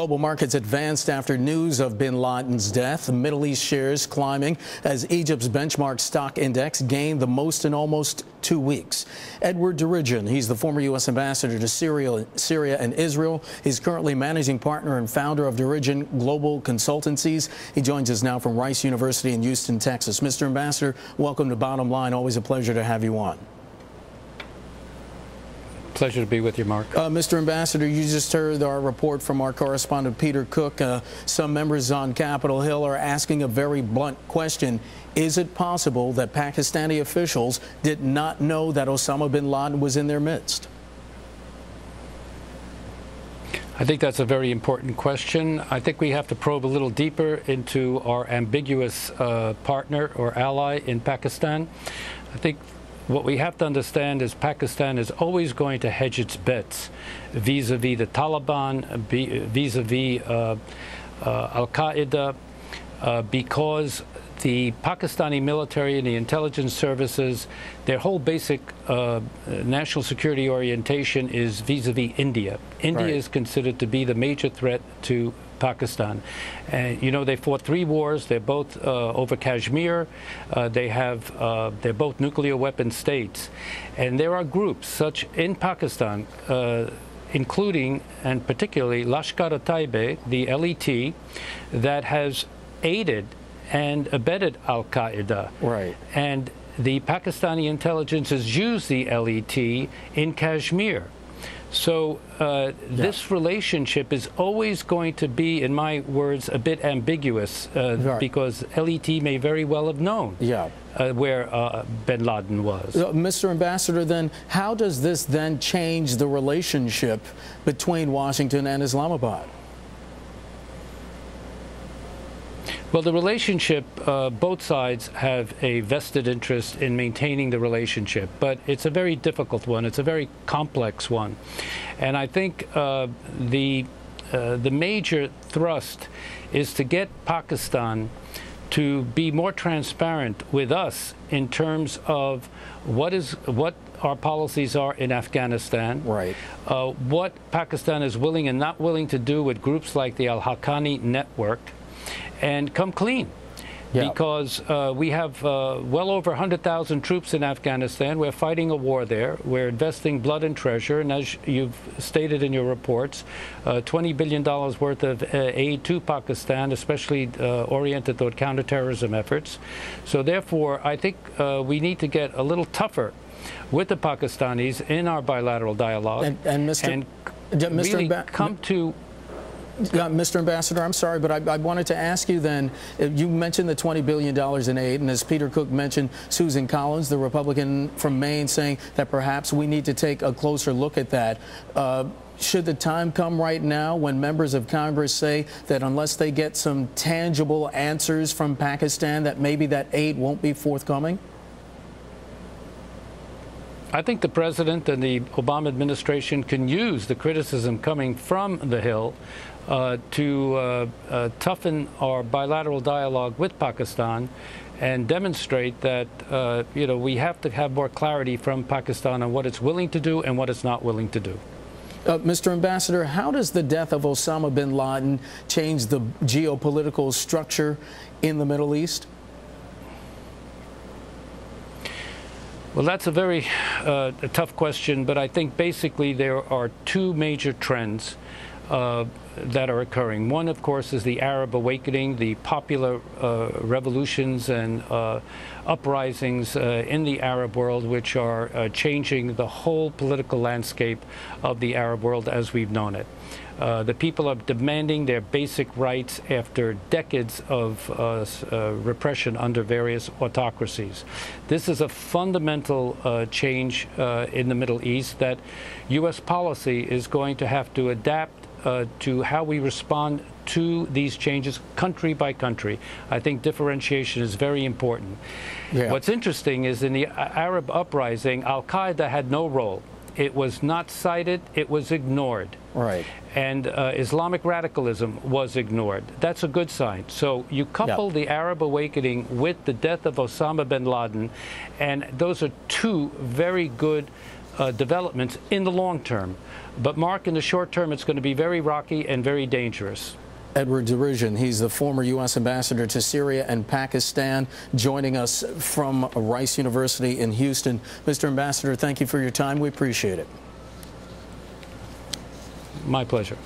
Global markets advanced after news of bin Laden's death. The Middle East shares climbing as Egypt's benchmark stock index gained the most in almost 2 weeks. Edward Djerejian, he's the former U.S. ambassador to Syria and Israel. He's currently managing partner and founder of Djerejian Global Consultancies. He joins us now from Rice University in Houston, Texas. Mr. Ambassador, welcome to Bottom Line. Always a pleasure to have you on. Pleasure to be with you, Mark. Mr. Ambassador, you just heard our report from our correspondent Peter Cook. Some members on Capitol Hill are asking a very blunt question. Is it possible that Pakistani officials did not know that Osama bin Laden was in their midst? I think that's a very important question. I think we have to probe a little deeper into our ambiguous partner or ally in Pakistan. I think what we have to understand is Pakistan is always going to hedge its bets vis-a-vis the Taliban, vis-a-vis al-Qaeda, because the Pakistani military and the intelligence services, their whole basic national security orientation is vis-a-vis India. India is considered to be the major threat to Pakistan. And you know, they fought 3 wars. They're both over Kashmir. They're both nuclear weapon states. And there are groups such in Pakistan, including and particularly Lashkar-e-Taiba, the LET, that has aided and abetted al-Qaeda. Right. And the Pakistani intelligence has used the LET in Kashmir. So this relationship is always going to be, in my words, a bit ambiguous because LET may very well have known where bin Laden was. Mr. Ambassador, then, how does this then change the relationship between Washington and Islamabad? Well, the relationship, both sides have a vested interest in maintaining the relationship, but it's a very difficult one. It's a very complex one. And I think the major thrust is to get Pakistan to be more transparent with us in terms of what our policies are in Afghanistan, what Pakistan is willing and not willing to do with groups like the Al-Haqqani network, and come clean. Because we have well over 100,000 troops in Afghanistan. We're fighting a war there. We're investing blood and treasure, and as you've stated in your reports, $20 billion worth of aid to Pakistan, especially oriented toward counterterrorism efforts. So therefore, I think we need to get a little tougher with the Pakistanis in our bilateral dialogue and really come to... Mr. Ambassador, I'm sorry, but I wanted to ask you then, you mentioned the $20 billion in aid, and as Peter Cook mentioned, Susan Collins, the Republican from Maine, saying that perhaps we need to take a closer look at that. Should the time come right now when members of Congress say that unless they get some tangible answers from Pakistan, that maybe that aid won't be forthcoming? I think the President and the Obama administration can use the criticism coming from the Hill to toughen our bilateral dialogue with Pakistan and demonstrate that you know, we have to have more clarity from Pakistan on what it's willing to do and what it's not willing to do. Mr. Ambassador, how does the death of Osama bin Laden change the geopolitical structure in the Middle East? Well, that's a very tough question, but I think basically there are 2 major trends that are occurring. One, of course, is the Arab awakening, the popular revolutions and uprisings in the Arab world, which are changing the whole political landscape of the Arab world as we've known it. The people are demanding their basic rights after decades of repression under various autocracies. This is a fundamental change in the Middle East that U.S. policy is going to have to adapt to how we respond to these changes country by country. I think differentiation is very important. What's interesting is in the Arab uprising, al-Qaeda had no role. It was not cited, it was ignored. And Islamic radicalism was ignored. That's a good sign. So you couple the Arab awakening with the death of Osama bin Laden, and those are 2 very good developments in the long term. But, Mark, in the short term, it's going to be very rocky and very dangerous. Edward Djerejian, he's the former U.S. ambassador to Syria and Pakistan, joining us from Rice University in Houston. Mr. Ambassador, thank you for your time. We appreciate it. My pleasure.